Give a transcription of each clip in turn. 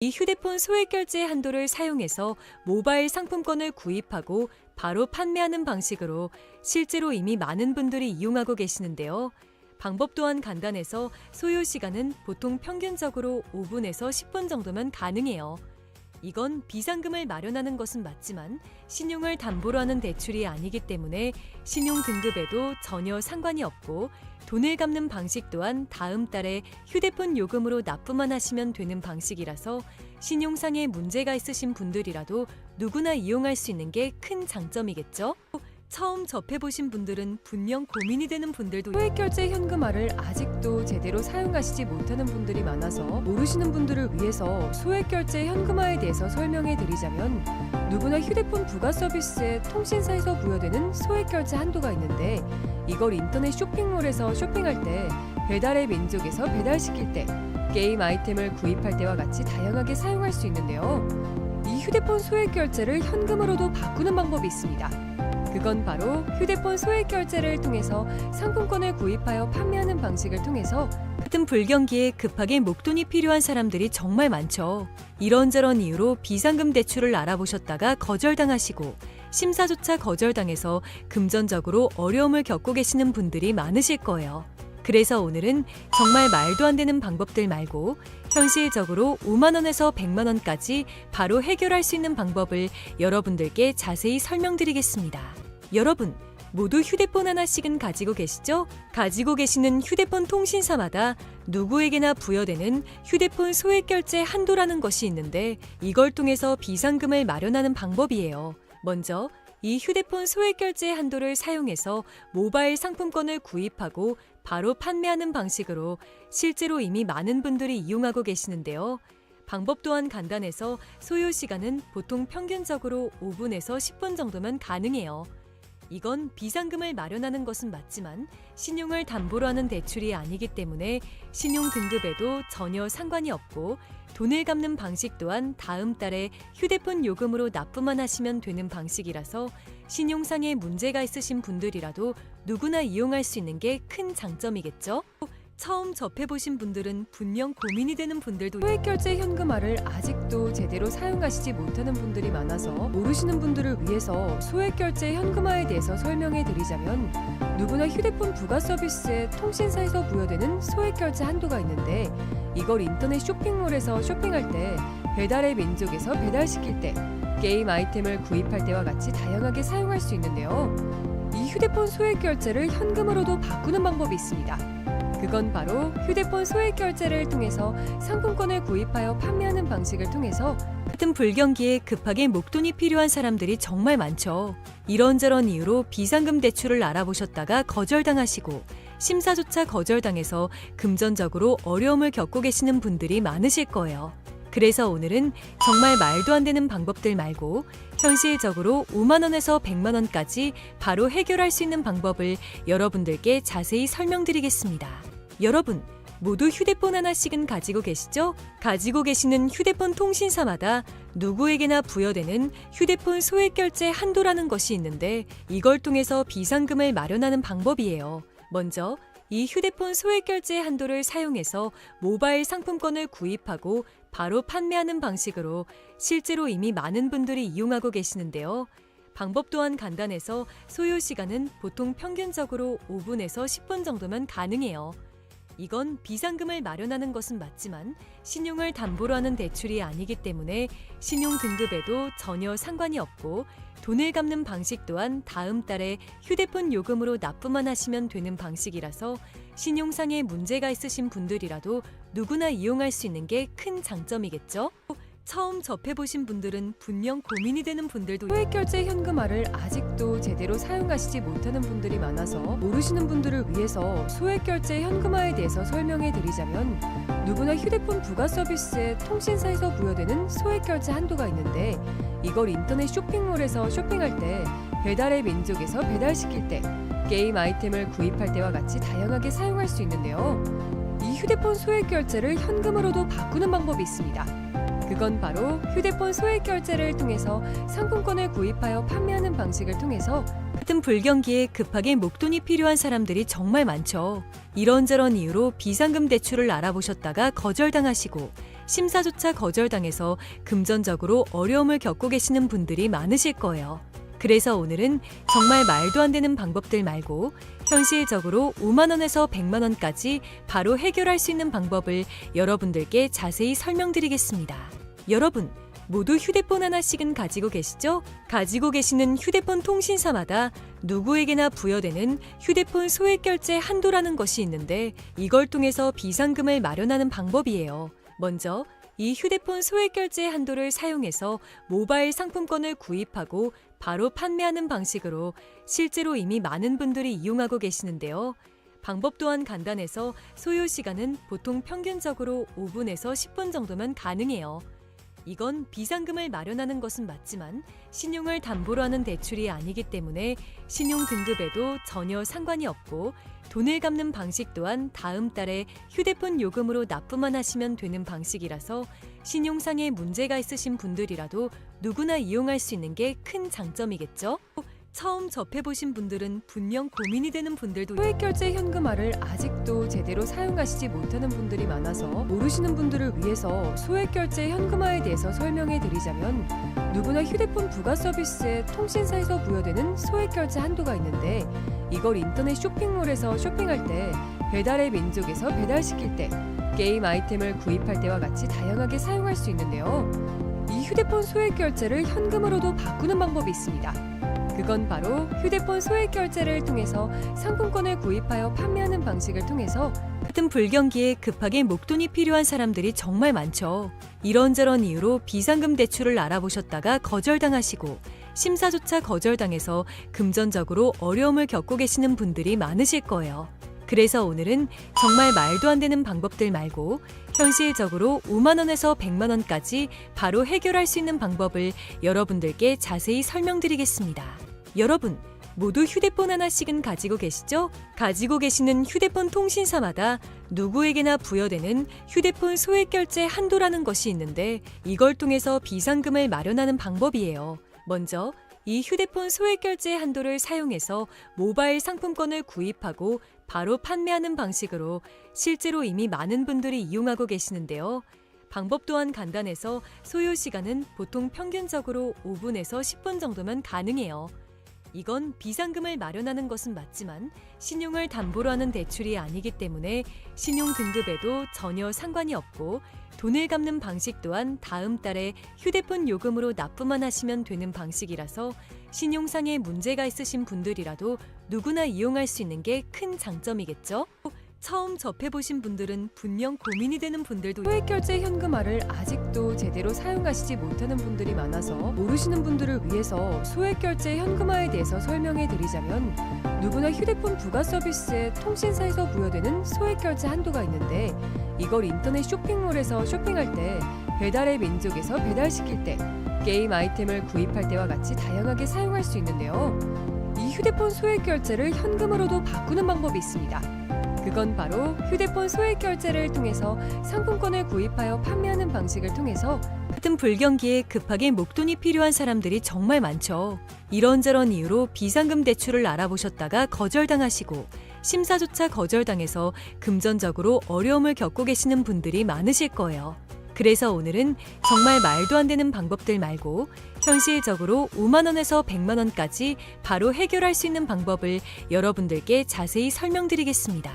이 휴대폰 소액결제 한도를 사용해서 모바일 상품권을 구입하고 바로 판매하는 방식으로 실제로 이미 많은 분들이 이용하고 계시는데요. 방법 또한 간단해서 소요 시간은 보통 평균적으로 5분에서 10분 정도면 가능해요. 이건 비상금을 마련하는 것은 맞지만 신용을 담보로 하는 대출이 아니기 때문에 신용 등급에도 전혀 상관이 없고 돈을 갚는 방식 또한 다음 달에 휴대폰 요금으로 납부만 하시면 되는 방식이라서 신용상에 문제가 있으신 분들이라도 누구나 이용할 수 있는 게 큰 장점이겠죠? 처음 접해보신 분들은 분명 고민이 되는 분들도 소액결제 현금화를 아직도 제대로 사용하시지 못하는 분들이 많아서 모르시는 분들을 위해서 소액결제 현금화에 대해서 설명해 드리자면 누구나 휴대폰 부가 서비스에 통신사에서 부여되는 소액결제 한도가 있는데 이걸 인터넷 쇼핑몰에서 쇼핑할 때 배달의 민족에서 배달시킬 때 게임 아이템을 구입할 때와 같이 다양하게 사용할 수 있는데요. 이 휴대폰 소액결제를 현금으로도 바꾸는 방법이 있습니다. 그건 바로 휴대폰 소액결제를 통해서 상품권을 구입하여 판매하는 방식을 통해서 같은 불경기에 급하게 목돈이 필요한 사람들이 정말 많죠. 이런저런 이유로 비상금 대출을 알아보셨다가 거절당하시고 심사조차 거절당해서 금전적으로 어려움을 겪고 계시는 분들이 많으실 거예요. 그래서 오늘은 정말 말도 안 되는 방법들 말고 현실적으로 5만 원에서 100만 원까지 바로 해결할 수 있는 방법을 여러분들께 자세히 설명드리겠습니다. 여러분, 모두 휴대폰 하나씩은 가지고 계시죠? 가지고 계시는 휴대폰 통신사마다 누구에게나 부여되는 휴대폰 소액결제 한도라는 것이 있는데 이걸 통해서 비상금을 마련하는 방법이에요. 먼저 이 휴대폰 소액결제 한도를 사용해서 모바일 상품권을 구입하고 바로 판매하는 방식으로 실제로 이미 많은 분들이 이용하고 계시는데요. 방법 또한 간단해서 소요 시간은 보통 평균적으로 5분에서 10분 정도면 가능해요. 이건 비상금을 마련하는 것은 맞지만 신용을 담보로 하는 대출이 아니기 때문에 신용 등급에도 전혀 상관이 없고 돈을 갚는 방식 또한 다음 달에 휴대폰 요금으로 납부만 하시면 되는 방식이라서 신용상에 문제가 있으신 분들이라도 누구나 이용할 수 있는 게 큰 장점이겠죠? 처음 접해보신 분들은 분명 고민이 되는 분들도 소액결제 현금화를 아직도 제대로 사용하시지 못하는 분들이 많아서 모르시는 분들을 위해서 소액결제 현금화에 대해서 설명해 드리자면 누구나 휴대폰 부가 서비스에 통신사에서 부여되는 소액결제 한도가 있는데 이걸 인터넷 쇼핑몰에서 쇼핑할 때 배달의 민족에서 배달시킬 때 게임 아이템을 구입할 때와 같이 다양하게 사용할 수 있는데요. 이 휴대폰 소액결제를 현금으로도 바꾸는 방법이 있습니다. 그건 바로 휴대폰 소액결제를 통해서 상품권을 구입하여 판매하는 방식을 통해서 같은 불경기에 급하게 목돈이 필요한 사람들이 정말 많죠. 이런저런 이유로 비상금 대출을 알아보셨다가 거절당하시고 심사조차 거절당해서 금전적으로 어려움을 겪고 계시는 분들이 많으실 거예요. 그래서 오늘은 정말 말도 안 되는 방법들 말고 현실적으로 5만 원에서 100만 원까지 바로 해결할 수 있는 방법을 여러분들께 자세히 설명드리겠습니다. 여러분, 모두 휴대폰 하나씩은 가지고 계시죠? 가지고 계시는 휴대폰 통신사마다 누구에게나 부여되는 휴대폰 소액결제 한도라는 것이 있는데 이걸 통해서 비상금을 마련하는 방법이에요. 먼저 이 휴대폰 소액결제 한도를 사용해서 모바일 상품권을 구입하고 바로 판매하는 방식으로 실제로 이미 많은 분들이 이용하고 계시는데요. 방법 또한 간단해서 소요 시간은 보통 평균적으로 5분에서 10분 정도면 가능해요. 이건 비상금을 마련하는 것은 맞지만 신용을 담보로 하는 대출이 아니기 때문에 신용 등급에도 전혀 상관이 없고 돈을 갚는 방식 또한 다음 달에 휴대폰 요금으로 납부만 하시면 되는 방식이라서 신용상에 문제가 있으신 분들이라도 누구나 이용할 수 있는 게 큰 장점이겠죠? 처음 접해보신 분들은 분명 고민이 되는 분들도 소액결제 현금화를 아직도 제대로 사용하시지 못하는 분들이 많아서 모르시는 분들을 위해서 소액결제 현금화에 대해서 설명해 드리자면 누구나 휴대폰 부가 서비스에 통신사에서 부여되는 소액결제 한도가 있는데 이걸 인터넷 쇼핑몰에서 쇼핑할 때 배달의 민족에서 배달시킬 때 게임 아이템을 구입할 때와 같이 다양하게 사용할 수 있는데요. 이 휴대폰 소액결제를 현금으로도 바꾸는 방법이 있습니다. 그건 바로 휴대폰 소액결제를 통해서 상품권을 구입하여 판매하는 방식을 통해서 같은 불경기에 급하게 목돈이 필요한 사람들이 정말 많죠. 이런저런 이유로 비상금 대출을 알아보셨다가 거절당하시고 심사조차 거절당해서 금전적으로 어려움을 겪고 계시는 분들이 많으실 거예요. 그래서 오늘은 정말 말도 안 되는 방법들 말고 현실적으로 5만 원에서 100만 원까지 바로 해결할 수 있는 방법을 여러분들께 자세히 설명드리겠습니다. 여러분, 모두 휴대폰 하나씩은 가지고 계시죠? 가지고 계시는 휴대폰 통신사마다 누구에게나 부여되는 휴대폰 소액결제 한도라는 것이 있는데 이걸 통해서 비상금을 마련하는 방법이에요. 먼저 이 휴대폰 소액결제 한도를 사용해서 모바일 상품권을 구입하고 바로 판매하는 방식으로 실제로 이미 많은 분들이 이용하고 계시는데요. 방법 또한 간단해서 소요 시간은 보통 평균적으로 5분에서 10분 정도면 가능해요. 이건 비상금을 마련하는 것은 맞지만 신용을 담보로 하는 대출이 아니기 때문에 신용 등급에도 전혀 상관이 없고 돈을 갚는 방식 또한 다음 달에 휴대폰 요금으로 납부만 하시면 되는 방식이라서 신용상에 문제가 있으신 분들이라도 누구나 이용할 수 있는 게 큰 장점이겠죠? 처음 접해보신 분들은 분명 고민이 되는 분들도 소액결제 현금화를 아직도 제대로 사용하시지 못하는 분들이 많아서 모르시는 분들을 위해서 소액결제 현금화에 대해서 설명해 드리자면 누구나 휴대폰 부가 서비스에 통신사에서 부여되는 소액결제 한도가 있는데 이걸 인터넷 쇼핑몰에서 쇼핑할 때 배달의 민족에서 배달시킬 때 게임 아이템을 구입할 때와 같이 다양하게 사용할 수 있는데요. 이 휴대폰 소액결제를 현금으로도 바꾸는 방법이 있습니다. 그건 바로 휴대폰 소액결제를 통해서 상품권을 구입하여 판매하는 방식을 통해서 같은 불경기에 급하게 목돈이 필요한 사람들이 정말 많죠. 이런저런 이유로 비상금 대출을 알아보셨다가 거절당하시고 심사조차 거절당해서 금전적으로 어려움을 겪고 계시는 분들이 많으실 거예요. 그래서 오늘은 정말 말도 안 되는 방법들 말고 현실적으로 5만 원에서 100만 원까지 바로 해결할 수 있는 방법을 여러분들께 자세히 설명드리겠습니다. 여러분, 모두 휴대폰 하나씩은 가지고 계시죠? 가지고 계시는 휴대폰 통신사마다 누구에게나 부여되는 휴대폰 소액결제 한도라는 것이 있는데 이걸 통해서 비상금을 마련하는 방법이에요. 먼저 이 휴대폰 소액결제 한도를 사용해서 모바일 상품권을 구입하고 바로 판매하는 방식으로 실제로 이미 많은 분들이 이용하고 계시는데요. 방법 또한 간단해서 소요 시간은 보통 평균적으로 5분에서 10분 정도면 가능해요. 이건 비상금을 마련하는 것은 맞지만 신용을 담보로 하는 대출이 아니기 때문에 신용 등급에도 전혀 상관이 없고 돈을 갚는 방식 또한 다음 달에 휴대폰 요금으로 납부만 하시면 되는 방식이라서 신용상에 문제가 있으신 분들이라도 누구나 이용할 수 있는 게 큰 장점이겠죠? 처음 접해보신 분들은 분명 고민이 되는 분들도 소액결제 현금화를 아직도 제대로 사용하시지 못하는 분들이 많아서 모르시는 분들을 위해서 소액결제 현금화에 대해서 설명해 드리자면 누구나 휴대폰 부가 서비스에 통신사에서 부여되는 소액결제 한도가 있는데 이걸 인터넷 쇼핑몰에서 쇼핑할 때 배달의 민족에서 배달시킬 때 게임 아이템을 구입할 때와 같이 다양하게 사용할 수 있는데요. 이 휴대폰 소액결제를 현금으로도 바꾸는 방법이 있습니다. 그건 바로 휴대폰 소액결제를 통해서 상품권을 구입하여 판매하는 방식을 통해서 같은 불경기에 급하게 목돈이 필요한 사람들이 정말 많죠. 이런저런 이유로 비상금 대출을 알아보셨다가 거절당하시고 심사조차 거절당해서 금전적으로 어려움을 겪고 계시는 분들이 많으실 거예요. 그래서 오늘은 정말 말도 안 되는 방법들 말고 현실적으로 5만 원에서 100만 원까지 바로 해결할 수 있는 방법을 여러분들께 자세히 설명드리겠습니다.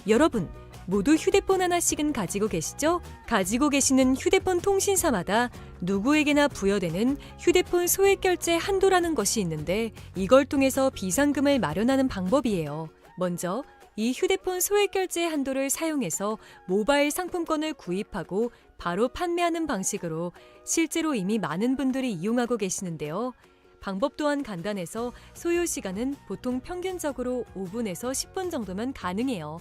여러분, 모두 휴대폰 하나씩은 가지고 계시죠? 가지고 계시는 휴대폰 통신사마다 누구에게나 부여되는 휴대폰 소액결제 한도라는 것이 있는데 이걸 통해서 비상금을 마련하는 방법이에요. 먼저 이 휴대폰 소액결제 한도를 사용해서 모바일 상품권을 구입하고 바로 판매하는 방식으로 실제로 이미 많은 분들이 이용하고 계시는데요. 방법 또한 간단해서 소요 시간은 보통 평균적으로 5분에서 10분 정도면 가능해요.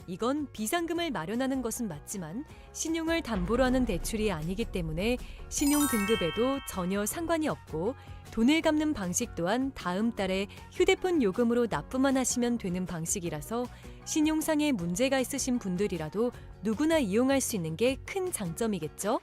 이건 비상금을 마련하는 것은 맞지만 신용을 담보로 하는 대출이 아니기 때문에 신용 등급에도 전혀 상관이 없고 돈을 갚는 방식 또한 다음 달에 휴대폰 요금으로 납부만 하시면 되는 방식이라서 신용상에 문제가 있으신 분들이라도 누구나 이용할 수 있는 게 큰 장점이겠죠?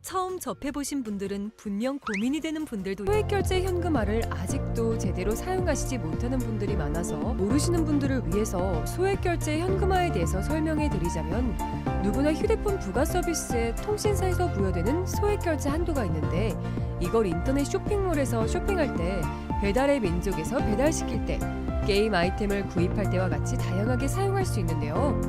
처음 접해보신 분들은 분명 고민이 되는 분들도 소액결제 현금화를 아직도 제대로 사용하시지 못하는 분들이 많아서 모르시는 분들을 위해서 소액결제 현금화에 대해서 설명해 드리자면, 누구나 휴대폰 부가 서비스에 통신사에서 부여되는 소액결제 한도가 있는데, 이걸 인터넷 쇼핑몰에서 쇼핑할 때, 배달의 민족에서 배달시킬 때, 게임 아이템을 구입할 때와 같이 다양하게 사용할 수 있는데요.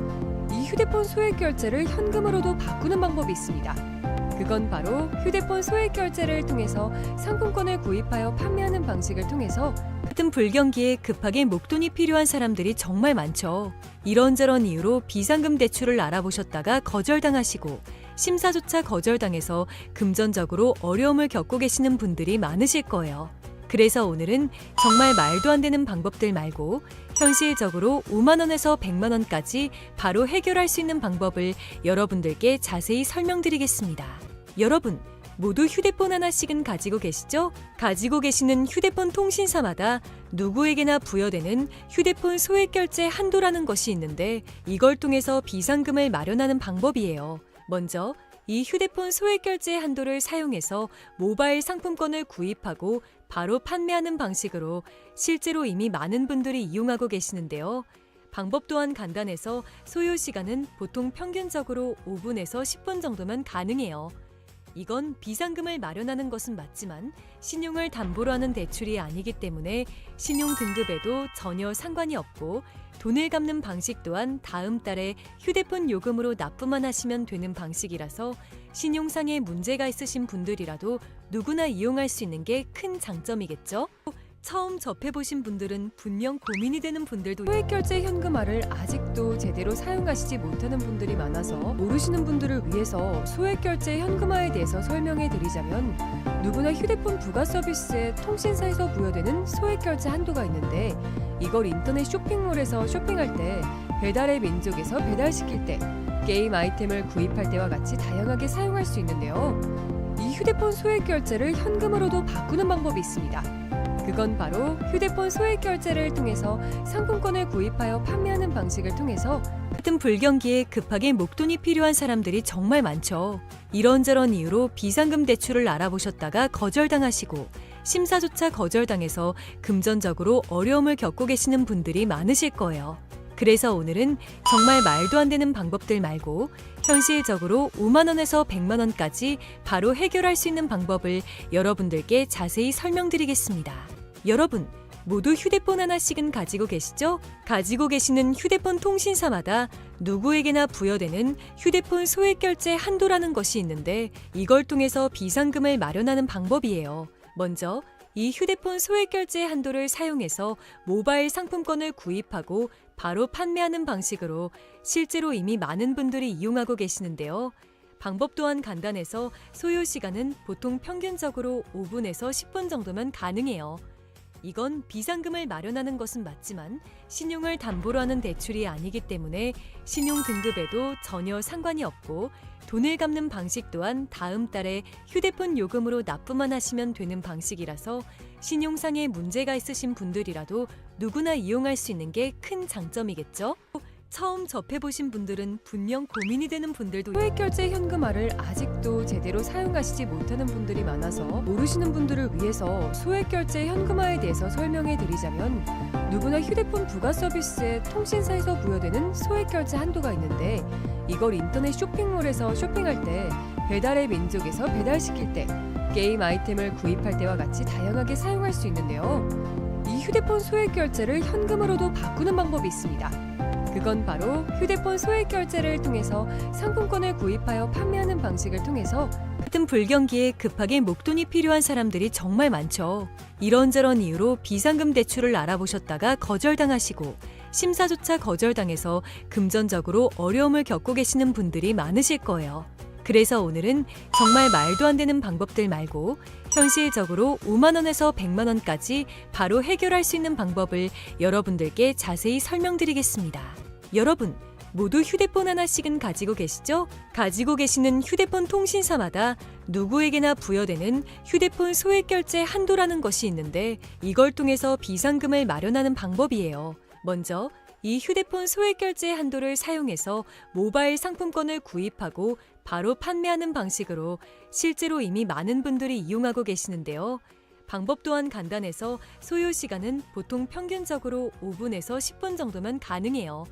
이 휴대폰 소액결제를 현금으로도 바꾸는 방법이 있습니다. 그건 바로 휴대폰 소액결제를 통해서 상품권을 구입하여 판매하는 방식을 통해서 같은 불경기에 급하게 목돈이 필요한 사람들이 정말 많죠. 이런저런 이유로 비상금 대출을 알아보셨다가 거절당하시고 심사조차 거절당해서 금전적으로 어려움을 겪고 계시는 분들이 많으실 거예요. 그래서 오늘은 정말 말도 안 되는 방법들 말고 현실적으로 5만 원에서 100만 원까지 바로 해결할 수 있는 방법을 여러분들께 자세히 설명드리겠습니다. 여러분, 모두 휴대폰 하나씩은 가지고 계시죠? 가지고 계시는 휴대폰 통신사마다 누구에게나 부여되는 휴대폰 소액결제 한도라는 것이 있는데, 이걸 통해서 비상금을 마련하는 방법이에요. 먼저 이 휴대폰 소액결제 한도를 사용해서 모바일 상품권을 구입하고 바로 판매하는 방식으로 실제로 이미 많은 분들이 이용하고 계시는데요. 방법 또한 간단해서 소요 시간은 보통 평균적으로 5분에서 10분 정도면 가능해요. 이건 비상금을 마련하는 것은 맞지만 신용을 담보로 하는 대출이 아니기 때문에 신용 등급에도 전혀 상관이 없고, 돈을 갚는 방식 또한 다음 달에 휴대폰 요금으로 납부만 하시면 되는 방식이라서 신용상의 문제가 있으신 분들이라도 누구나 이용할 수 있는 게 큰 장점이겠죠? 처음 접해보신 분들은 분명 고민이 되는 분들도 소액결제 현금화를 아직도 제대로 사용하시지 못하는 분들이 많아서 모르시는 분들을 위해서 소액결제 현금화에 대해서 설명해 드리자면, 누구나 휴대폰 부가 서비스에 통신사에서 부여되는 소액결제 한도가 있는데, 이걸 인터넷 쇼핑몰에서 쇼핑할 때, 배달의 민족에서 배달시킬 때, 게임 아이템을 구입할 때와 같이 다양하게 사용할 수 있는데요. 이 휴대폰 소액결제를 현금으로도 바꾸는 방법이 있습니다. 그건 바로 휴대폰 소액결제를 통해서 상품권을 구입하여 판매하는 방식을 통해서 같은 불경기에 급하게 목돈이 필요한 사람들이 정말 많죠. 이런저런 이유로 비상금 대출을 알아보셨다가 거절당하시고 심사조차 거절당해서 금전적으로 어려움을 겪고 계시는 분들이 많으실 거예요. 그래서 오늘은 정말 말도 안 되는 방법들 말고 현실적으로 5만 원에서 100만 원까지 바로 해결할 수 있는 방법을 여러분들께 자세히 설명드리겠습니다. 여러분, 모두 휴대폰 하나씩은 가지고 계시죠? 가지고 계시는 휴대폰 통신사마다 누구에게나 부여되는 휴대폰 소액결제 한도라는 것이 있는데, 이걸 통해서 비상금을 마련하는 방법이에요. 먼저 이 휴대폰 소액결제 한도를 사용해서 모바일 상품권을 구입하고 바로 판매하는 방식으로 실제로 이미 많은 분들이 이용하고 계시는데요. 방법 또한 간단해서 소요 시간은 보통 평균적으로 5분에서 10분 정도면 가능해요. 이건 비상금을 마련하는 것은 맞지만 신용을 담보로 하는 대출이 아니기 때문에 신용 등급에도 전혀 상관이 없고, 돈을 갚는 방식 또한 다음 달에 휴대폰 요금으로 납부만 하시면 되는 방식이라서 신용상의 문제가 있으신 분들이라도 누구나 이용할 수 있는 게 큰 장점이겠죠? 처음 접해보신 분들은 분명 고민이 되는 분들도 소액결제 현금화를 아직도 제대로 사용하시지 못하는 분들이 많아서 모르시는 분들을 위해서 소액결제 현금화에 대해서 설명해 드리자면, 누구나 휴대폰 부가 서비스에 통신사에서 부여되는 소액결제 한도가 있는데, 이걸 인터넷 쇼핑몰에서 쇼핑할 때, 배달의 민족에서 배달시킬 때, 게임 아이템을 구입할 때와 같이 다양하게 사용할 수 있는데요. 이 휴대폰 소액결제를 현금으로도 바꾸는 방법이 있습니다. 그건 바로 휴대폰 소액결제를 통해서 상품권을 구입하여 판매하는 방식을 통해서 같은 불경기에 급하게 목돈이 필요한 사람들이 정말 많죠. 이런저런 이유로 비상금 대출을 알아보셨다가 거절당하시고 심사조차 거절당해서 금전적으로 어려움을 겪고 계시는 분들이 많으실 거예요. 그래서 오늘은 정말 말도 안 되는 방법들 말고 현실적으로 5만 원에서 100만 원까지 바로 해결할 수 있는 방법을 여러분들께 자세히 설명드리겠습니다. 여러분, 모두 휴대폰 하나씩은 가지고 계시죠? 가지고 계시는 휴대폰 통신사마다 누구에게나 부여되는 휴대폰 소액결제 한도라는 것이 있는데, 이걸 통해서 비상금을 마련하는 방법이에요. 먼저 이 휴대폰 소액결제 한도를 사용해서 모바일 상품권을 구입하고 바로 판매하는 방식으로 실제로 이미 많은 분들이 이용하고 계시는데요. 방법 또한 간단해서 소요 시간은 보통 평균적으로 5분에서 10분 정도면 가능해요.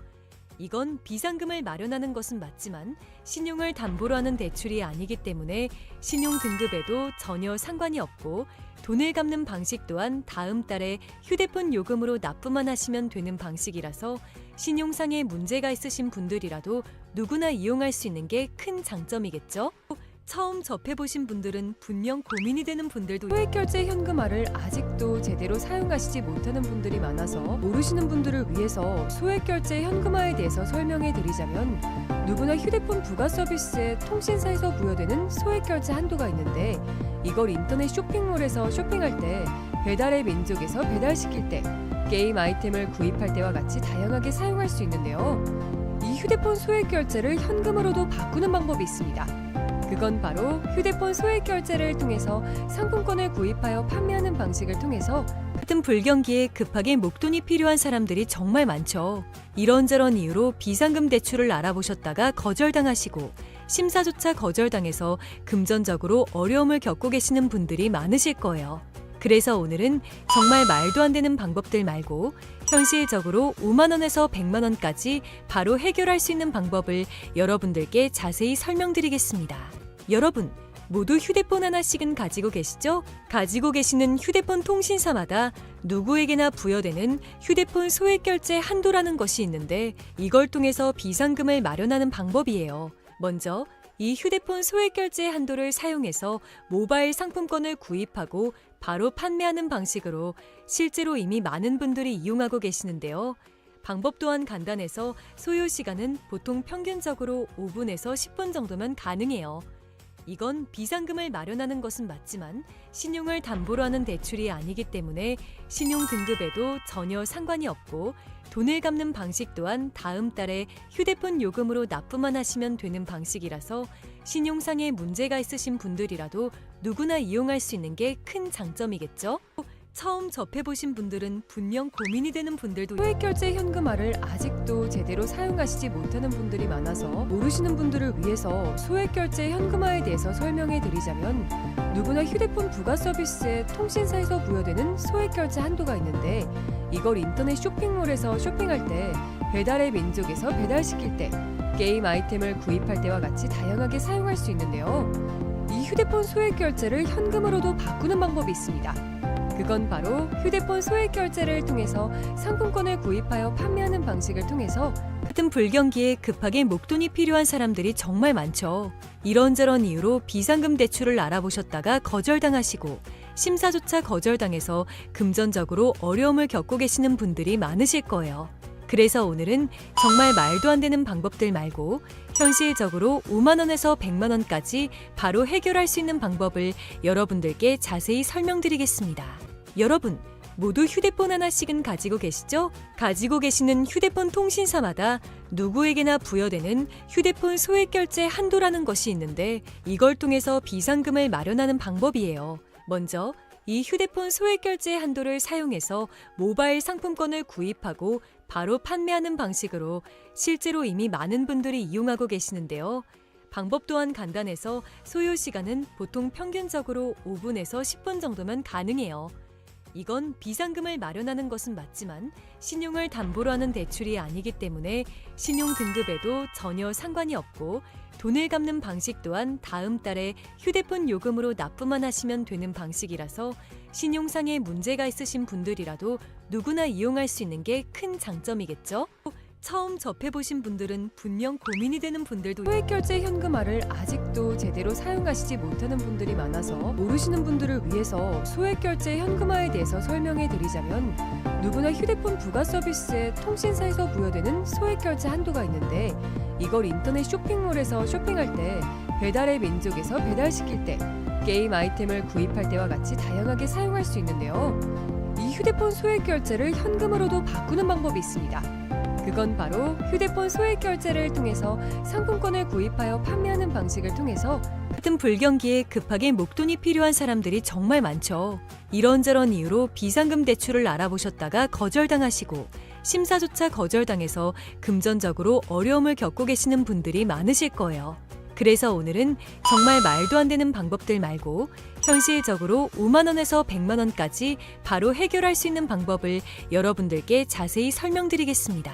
이건 비상금을 마련하는 것은 맞지만 신용을 담보로 하는 대출이 아니기 때문에 신용 등급에도 전혀 상관이 없고 돈을 갚는 방식 또한 다음 달에 휴대폰 요금으로 납부만 하시면 되는 방식이라서 신용상에 문제가 있으신 분들이라도 누구나 이용할 수 있는 게 큰 장점이겠죠? 처음 접해보신 분들은 분명 고민이 되는 분들도 소액결제 현금화를 아직도 제대로 사용하시지 못하는 분들이 많아서 모르시는 분들을 위해서 소액결제 현금화에 대해서 설명해 드리자면 누구나 휴대폰 부가 서비스에 통신사에서 부여되는 소액결제 한도가 있는데 이걸 인터넷 쇼핑몰에서 쇼핑할 때 배달의 민족에서 배달시킬 때 게임 아이템을 구입할 때와 같이 다양하게 사용할 수 있는데요. 이 휴대폰 소액결제를 현금으로도 바꾸는 방법이 있습니다. 그건 바로 휴대폰 소액결제를 통해서 상품권을 구입하여 판매하는 방식을 통해서 같은 불경기에 급하게 목돈이 필요한 사람들이 정말 많죠. 이런저런 이유로 비상금 대출을 알아보셨다가 거절당하시고 심사조차 거절당해서 금전적으로 어려움을 겪고 계시는 분들이 많으실 거예요. 그래서 오늘은 정말 말도 안 되는 방법들 말고 현실적으로 5만 원에서 100만 원까지 바로 해결할 수 있는 방법을 여러분들께 자세히 설명드리겠습니다. 여러분, 모두 휴대폰 하나씩은 가지고 계시죠? 가지고 계시는 휴대폰 통신사마다 누구에게나 부여되는 휴대폰 소액결제 한도라는 것이 있는데 이걸 통해서 비상금을 마련하는 방법이에요. 먼저 이 휴대폰 소액결제 한도를 사용해서 모바일 상품권을 구입하고 바로 판매하는 방식으로 실제로 이미 많은 분들이 이용하고 계시는데요. 방법 또한 간단해서 소요 시간은 보통 평균적으로 5분에서 10분 정도면 가능해요. 이건 비상금을 마련하는 것은 맞지만 신용을 담보로 하는 대출이 아니기 때문에 신용 등급에도 전혀 상관이 없고 돈을 갚는 방식 또한 다음 달에 휴대폰 요금으로 납부만 하시면 되는 방식이라서 신용상에 문제가 있으신 분들이라도 누구나 이용할 수 있는 게 큰 장점이겠죠? 처음 접해보신 분들은 분명 고민이 되는 분들도 소액결제 현금화를 아직도 제대로 사용하시지 못하는 분들이 많아서 모르시는 분들을 위해서 소액결제 현금화에 대해서 설명해 드리자면 누구나 휴대폰 부가 서비스에 통신사에서 부여되는 소액결제 한도가 있는데 이걸 인터넷 쇼핑몰에서 쇼핑할 때 배달의 민족에서 배달시킬 때 게임 아이템을 구입할 때와 같이 다양하게 사용할 수 있는데요. 이 휴대폰 소액결제를 현금으로도 바꾸는 방법이 있습니다. 그건 바로 휴대폰 소액결제를 통해서 상품권을 구입하여 판매하는 방식을 통해서 같은 불경기에 급하게 목돈이 필요한 사람들이 정말 많죠. 이런저런 이유로 비상금 대출을 알아보셨다가 거절당하시고 심사조차 거절당해서 금전적으로 어려움을 겪고 계시는 분들이 많으실 거예요. 그래서 오늘은 정말 말도 안 되는 방법들 말고 현실적으로 5만 원에서 100만 원까지 바로 해결할 수 있는 방법을 여러분들께 자세히 설명드리겠습니다. 여러분, 모두 휴대폰 하나씩은 가지고 계시죠? 가지고 계시는 휴대폰 통신사마다 누구에게나 부여되는 휴대폰 소액결제 한도라는 것이 있는데 이걸 통해서 비상금을 마련하는 방법이에요. 먼저 이 휴대폰 소액결제 한도를 사용해서 모바일 상품권을 구입하고 바로 판매하는 방식으로 실제로 이미 많은 분들이 이용하고 계시는데요. 방법 또한 간단해서 소요 시간은 보통 평균적으로 5분에서 10분 정도면 가능해요. 이건 비상금을 마련하는 것은 맞지만 신용을 담보로 하는 대출이 아니기 때문에 신용 등급에도 전혀 상관이 없고 돈을 갚는 방식 또한 다음 달에 휴대폰 요금으로 납부만 하시면 되는 방식이라서 신용상에 문제가 있으신 분들이라도 누구나 이용할 수 있는 게 큰 장점이겠죠? 처음 접해보신 분들은 분명 고민이 되는 분들도 소액결제 현금화를 아직도 제대로 사용하시지 못하는 분들이 많아서 모르시는 분들을 위해서 소액결제 현금화에 대해서 설명해 드리자면 누구나 휴대폰 부가 서비스에 통신사에서 부여되는 소액결제 한도가 있는데 이걸 인터넷 쇼핑몰에서 쇼핑할 때 배달의 민족에서 배달시킬 때 게임 아이템을 구입할 때와 같이 다양하게 사용할 수 있는데요. 이 휴대폰 소액결제를 현금으로도 바꾸는 방법이 있습니다. 그건 바로 휴대폰 소액결제를 통해서 상품권을 구입하여 판매하는 방식을 통해서 같은 불경기에 급하게 목돈이 필요한 사람들이 정말 많죠. 이런저런 이유로 비상금 대출을 알아보셨다가 거절당하시고 심사조차 거절당해서 금전적으로 어려움을 겪고 계시는 분들이 많으실 거예요. 그래서 오늘은 정말 말도 안 되는 방법들 말고 현실적으로 5만 원에서 100만 원까지 바로 해결할 수 있는 방법을 여러분들께 자세히 설명드리겠습니다.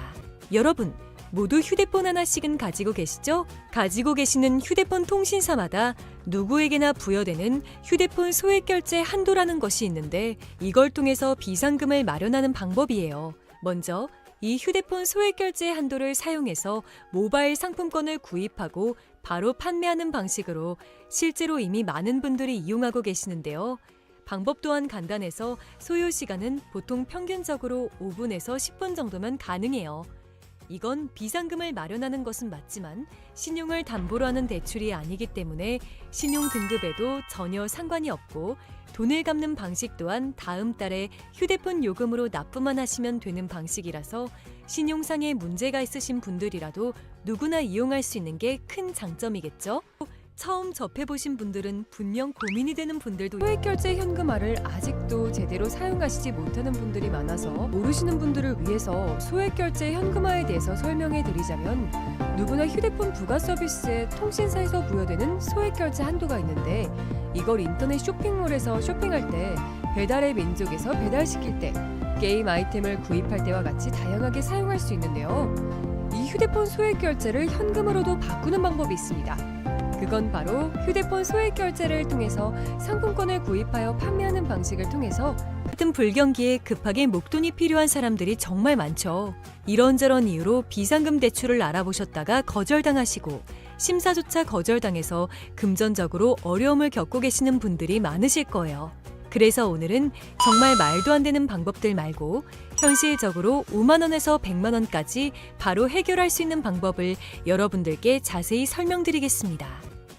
여러분, 모두 휴대폰 하나씩은 가지고 계시죠? 가지고 계시는 휴대폰 통신사마다 누구에게나 부여되는 휴대폰 소액결제 한도라는 것이 있는데 이걸 통해서 비상금을 마련하는 방법이에요. 먼저 이 휴대폰 소액결제 한도를 사용해서 모바일 상품권을 구입하고 바로 판매하는 방식으로 실제로 이미 많은 분들이 이용하고 계시는데요. 방법 또한 간단해서 소요 시간은 보통 평균적으로 5분에서 10분 정도면 가능해요. 이건 비상금을 마련하는 것은 맞지만 신용을 담보로 하는 대출이 아니기 때문에 신용 등급에도 전혀 상관이 없고 돈을 갚는 방식 또한 다음 달에 휴대폰 요금으로 납부만 하시면 되는 방식이라서 신용상에 문제가 있으신 분들이라도 누구나 이용할 수 있는 게 큰 장점이겠죠? 처음 접해보신 분들은 분명 고민이 되는 분들도 소액결제 현금화를 아직도 제대로 사용하시지 못하는 분들이 많아서 모르시는 분들을 위해서 소액결제 현금화에 대해서 설명해 드리자면 누구나 휴대폰 부가 서비스에 통신사에서 부여되는 소액결제 한도가 있는데 이걸 인터넷 쇼핑몰에서 쇼핑할 때 배달의 민족에서 배달시킬 때 게임 아이템을 구입할 때와 같이 다양하게 사용할 수 있는데요. 이 휴대폰 소액결제를 현금으로도 바꾸는 방법이 있습니다. 그건 바로 휴대폰 소액결제를 통해서 상품권을 구입하여 판매하는 방식을 통해서 같은 불경기에 급하게 목돈이 필요한 사람들이 정말 많죠. 이런저런 이유로 비상금 대출을 알아보셨다가 거절당하시고 심사조차 거절당해서 금전적으로 어려움을 겪고 계시는 분들이 많으실 거예요. 그래서 오늘은 정말 말도 안 되는 방법들 말고 현실적으로 5만 원에서 100만 원까지 바로 해결할 수 있는 방법을 여러분들께 자세히 설명드리겠습니다.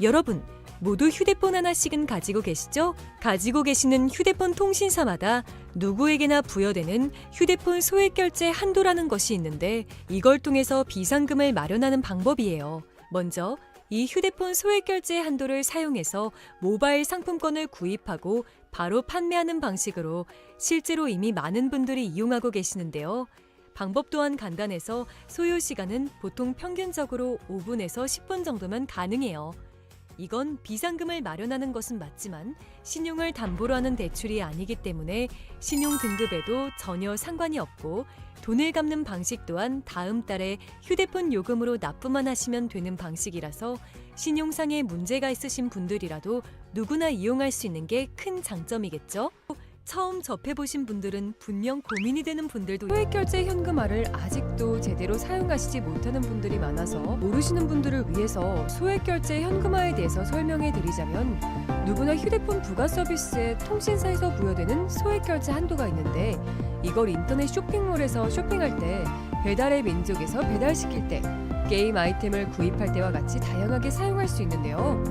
여러분, 모두 휴대폰 하나씩은 가지고 계시죠? 가지고 계시는 휴대폰 통신사마다 누구에게나 부여되는 휴대폰 소액결제 한도라는 것이 있는데 이걸 통해서 비상금을 마련하는 방법이에요. 먼저 이 휴대폰 소액결제 한도를 사용해서 모바일 상품권을 구입하고 바로 판매하는 방식으로 실제로 이미 많은 분들이 이용하고 계시는데요. 방법 또한 간단해서 소요 시간은 보통 평균적으로 5분에서 10분 정도면 가능해요. 이건 비상금을 마련하는 것은 맞지만 신용을 담보로 하는 대출이 아니기 때문에 신용 등급에도 전혀 상관이 없고 돈을 갚는 방식 또한 다음 달에 휴대폰 요금으로 납부만 하시면 되는 방식이라서 신용상에 문제가 있으신 분들이라도 누구나 이용할 수 있는 게 큰 장점이겠죠? 처음 접해보신 분들은 분명 고민이 되는 분들도 소액결제 현금화를 아직도 제대로 사용하시지 못하는 분들이 많아서 모르시는 분들을 위해서 소액결제 현금화에 대해서 설명해 드리자면 누구나 휴대폰 부가 서비스에 통신사에서 부여되는 소액결제 한도가 있는데 이걸 인터넷 쇼핑몰에서 쇼핑할 때 배달의 민족에서 배달시킬 때 게임 아이템을 구입할 때와 같이 다양하게 사용할 수 있는데요.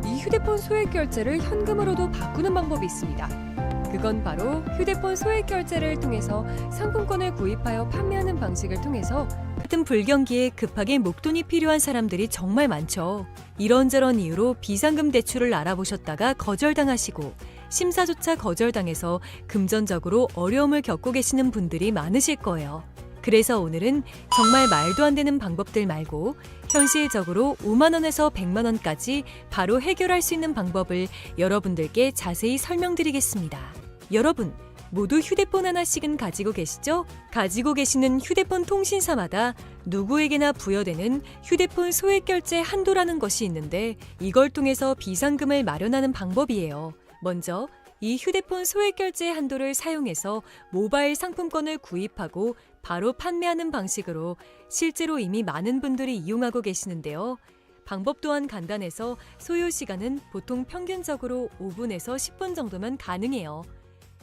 이 휴대폰 소액결제를 현금으로도 바꾸는 방법이 있습니다. 그건 바로 휴대폰 소액결제를 통해서 상품권을 구입하여 판매하는 방식을 통해서 같은 불경기에 급하게 목돈이 필요한 사람들이 정말 많죠. 이런저런 이유로 비상금 대출을 알아보셨다가 거절당하시고 심사조차 거절당해서 금전적으로 어려움을 겪고 계시는 분들이 많으실 거예요. 그래서 오늘은 정말 말도 안 되는 방법들 말고 현실적으로 5만 원에서 100만 원까지 바로 해결할 수 있는 방법을 여러분들께 자세히 설명드리겠습니다. 여러분, 모두 휴대폰 하나씩은 가지고 계시죠? 가지고 계시는 휴대폰 통신사마다 누구에게나 부여되는 휴대폰 소액결제 한도라는 것이 있는데 이걸 통해서 비상금을 마련하는 방법이에요. 먼저 이 휴대폰 소액결제 한도를 사용해서 모바일 상품권을 구입하고 바로 판매하는 방식으로 실제로 이미 많은 분들이 이용하고 계시는데요. 방법 또한 간단해서 소요 시간은 보통 평균적으로 5분에서 10분 정도면 가능해요.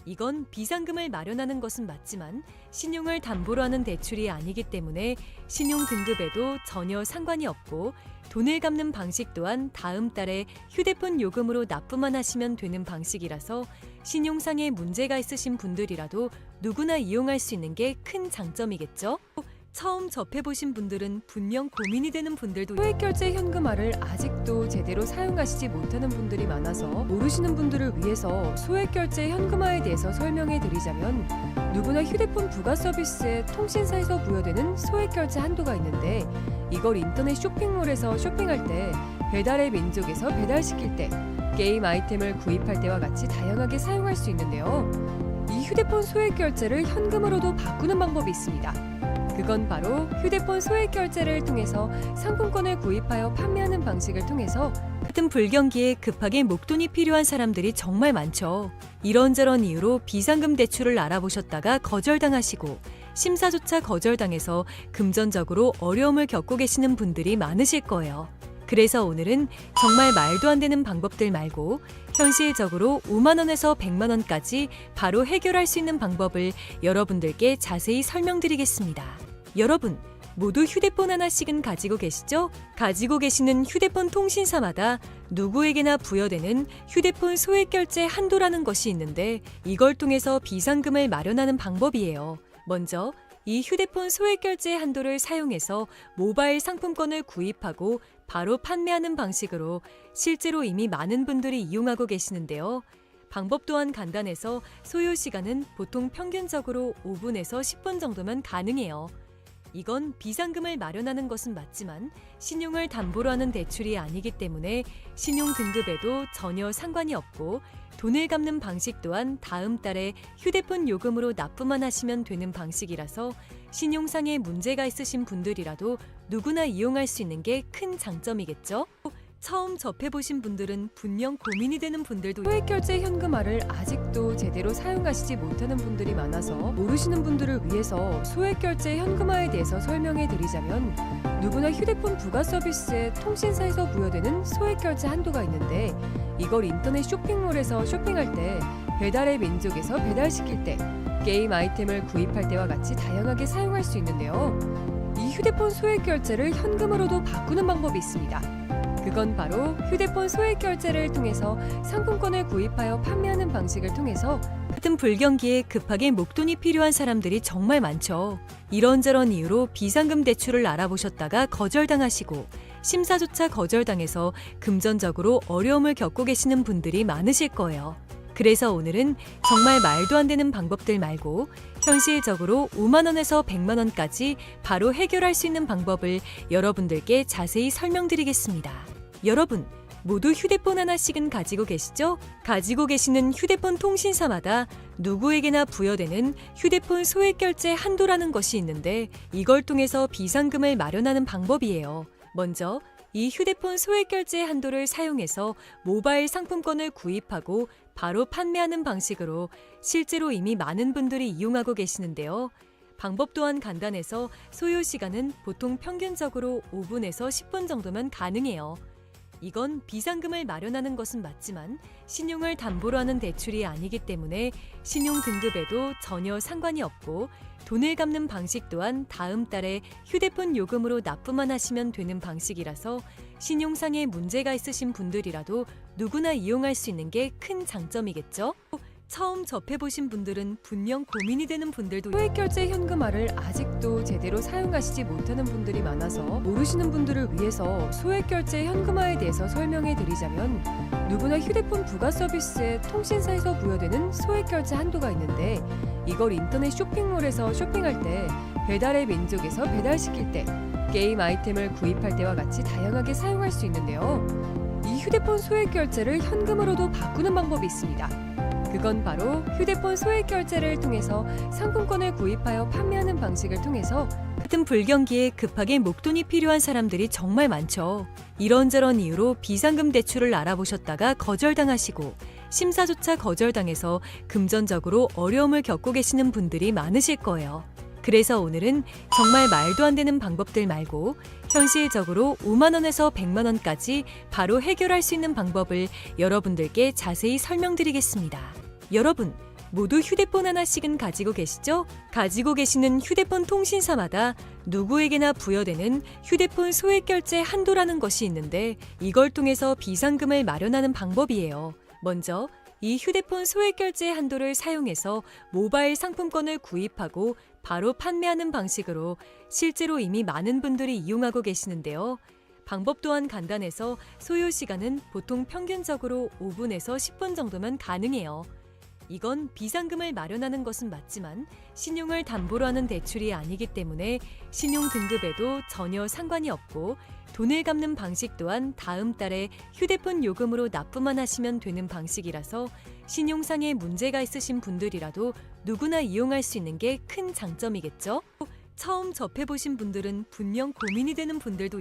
이건 비상금을 마련하는 것은 맞지만 신용을 담보로 하는 대출이 아니기 때문에 신용 등급에도 전혀 상관이 없고 돈을 갚는 방식 또한 다음 달에 휴대폰 요금으로 납부만 하시면 되는 방식이라서 신용상에 문제가 있으신 분들이라도 누구나 이용할 수 있는 게 큰 장점이겠죠? 처음 접해보신 분들은 분명 고민이 되는 분들도 소액결제 현금화를 아직도 제대로 사용하시지 못하는 분들이 많아서 모르시는 분들을 위해서 소액결제 현금화에 대해서 설명해 드리자면 누구나 휴대폰 부가 서비스에 통신사에서 부여되는 소액결제 한도가 있는데 이걸 인터넷 쇼핑몰에서 쇼핑할 때 배달의 민족에서 배달시킬 때, 게임 아이템을 구입할 때와 같이 다양하게 사용할 수 있는데요. 이 휴대폰 소액 결제를 현금으로도 바꾸는 방법이 있습니다. 그건 바로 휴대폰 소액 결제를 통해서 상품권을 구입하여 판매하는 방식을 통해서 같은 불경기에 급하게 목돈이 필요한 사람들이 정말 많죠. 이런저런 이유로 비상금 대출을 알아보셨다가 거절당하시고 심사조차 거절당해서 금전적으로 어려움을 겪고 계시는 분들이 많으실 거예요. 그래서 오늘은 정말 말도 안 되는 방법들 말고 현실적으로 5만 원에서 100만 원까지 바로 해결할 수 있는 방법을 여러분들께 자세히 설명드리겠습니다. 여러분, 모두 휴대폰 하나씩은 가지고 계시죠? 가지고 계시는 휴대폰 통신사마다 누구에게나 부여되는 휴대폰 소액 결제 한도라는 것이 있는데 이걸 통해서 비상금을 마련하는 방법이에요. 먼저 이 휴대폰 소액 결제 한도를 사용해서 모바일 상품권을 구입하고 바로 판매하는 방식으로 실제로 이미 많은 분들이 이용하고 계시는데요. 방법 또한 간단해서 소요 시간은 보통 평균적으로 5분에서 10분 정도면 가능해요. 이건 비상금을 마련하는 것은 맞지만 신용을 담보로 하는 대출이 아니기 때문에 신용 등급에도 전혀 상관이 없고 돈을 갚는 방식 또한 다음 달에 휴대폰 요금으로 납부만 하시면 되는 방식이라서 신용상의 문제가 있으신 분들이라도 누구나 이용할 수 있는 게 큰 장점이겠죠? 처음 접해보신 분들은 분명 고민이 되는 분들도 소액 결제 현금화를 아직도 제대로 사용하시지 못하는 분들이 많아서 모르시는 분들을 위해서 소액 결제 현금화에 대해서 설명해 드리자면 누구나 휴대폰 부가 서비스에 통신사에서 부여되는 소액 결제 한도가 있는데 이걸 인터넷 쇼핑몰에서 쇼핑할 때, 배달의 민족에서 배달시킬 때, 게임 아이템을 구입할 때와 같이 다양하게 사용할 수 있는데요. 이 휴대폰 소액 결제를 현금으로도 바꾸는 방법이 있습니다. 그건 바로 휴대폰 소액 결제를 통해서 상품권을 구입하여 판매하는 방식을 통해서 같은 불경기에 급하게 목돈이 필요한 사람들이 정말 많죠. 이런저런 이유로 비상금 대출을 알아보셨다가 거절당하시고 심사조차 거절당해서 금전적으로 어려움을 겪고 계시는 분들이 많으실 거예요. 그래서 오늘은 정말 말도 안 되는 방법들 말고 현실적으로 5만 원에서 100만 원까지 바로 해결할 수 있는 방법을 여러분들께 자세히 설명드리겠습니다. 여러분, 모두 휴대폰 하나씩은 가지고 계시죠? 가지고 계시는 휴대폰 통신사마다 누구에게나 부여되는 휴대폰 소액 결제 한도라는 것이 있는데 이걸 통해서 비상금을 마련하는 방법이에요. 먼저 이 휴대폰 소액 결제 한도를 사용해서 모바일 상품권을 구입하고 바로 판매하는 방식으로 실제로 이미 많은 분들이 이용하고 계시는데요. 방법 또한 간단해서 소요 시간은 보통 평균적으로 5분에서 10분 정도면 가능해요. 이건 비상금을 마련하는 것은 맞지만 신용을 담보로 하는 대출이 아니기 때문에 신용 등급에도 전혀 상관이 없고 돈을 갚는 방식 또한 다음 달에 휴대폰 요금으로 납부만 하시면 되는 방식이라서 신용상의 문제가 있으신 분들이라도 누구나 이용할 수 있는 게 큰 장점이겠죠? 처음 접해보신 분들은 분명 고민이 되는 분들도 소액 결제 현금화를 아직도 제대로 사용하시지 못하는 분들이 많아서 모르시는 분들을 위해서 소액 결제 현금화에 대해서 설명해 드리자면 누구나 휴대폰 부가 서비스에 통신사에서 부여되는 소액 결제 한도가 있는데 이걸 인터넷 쇼핑몰에서 쇼핑할 때, 배달의 민족에서 배달시킬 때, 게임 아이템을 구입할 때와 같이 다양하게 사용할 수 있는데요. 이 휴대폰 소액 결제를 현금으로도 바꾸는 방법이 있습니다. 그건 바로 휴대폰 소액 결제를 통해서 상품권을 구입하여 판매하는 방식을 통해서 같은 불경기에 급하게 목돈이 필요한 사람들이 정말 많죠. 이런저런 이유로 비상금 대출을 알아보셨다가 거절당하시고 심사조차 거절당해서 금전적으로 어려움을 겪고 계시는 분들이 많으실 거예요. 그래서 오늘은 정말 말도 안 되는 방법들 말고 현실적으로 5만 원에서 100만 원까지 바로 해결할 수 있는 방법을 여러분들께 자세히 설명드리겠습니다. 여러분, 모두 휴대폰 하나씩은 가지고 계시죠? 가지고 계시는 휴대폰 통신사마다 누구에게나 부여되는 휴대폰 소액 결제 한도라는 것이 있는데 이걸 통해서 비상금을 마련하는 방법이에요. 먼저 이 휴대폰 소액 결제 한도를 사용해서 모바일 상품권을 구입하고 바로 판매하는 방식으로 실제로 이미 많은 분들이 이용하고 계시는데요. 방법 또한 간단해서 소요 시간은 보통 평균적으로 5분에서 10분 정도면 가능해요. 이건 비상금을 마련하는 것은 맞지만 신용을 담보로 하는 대출이 아니기 때문에 신용 등급에도 전혀 상관이 없고 돈을 갚는 방식 또한 다음 달에 휴대폰 요금으로 납부만 하시면 되는 방식이라서 신용상의 문제가 있으신 분들이라도 누구나 이용할 수 있는 게 큰 장점이겠죠? 처음 접해보신 분들은 분명 고민이 되는 분들도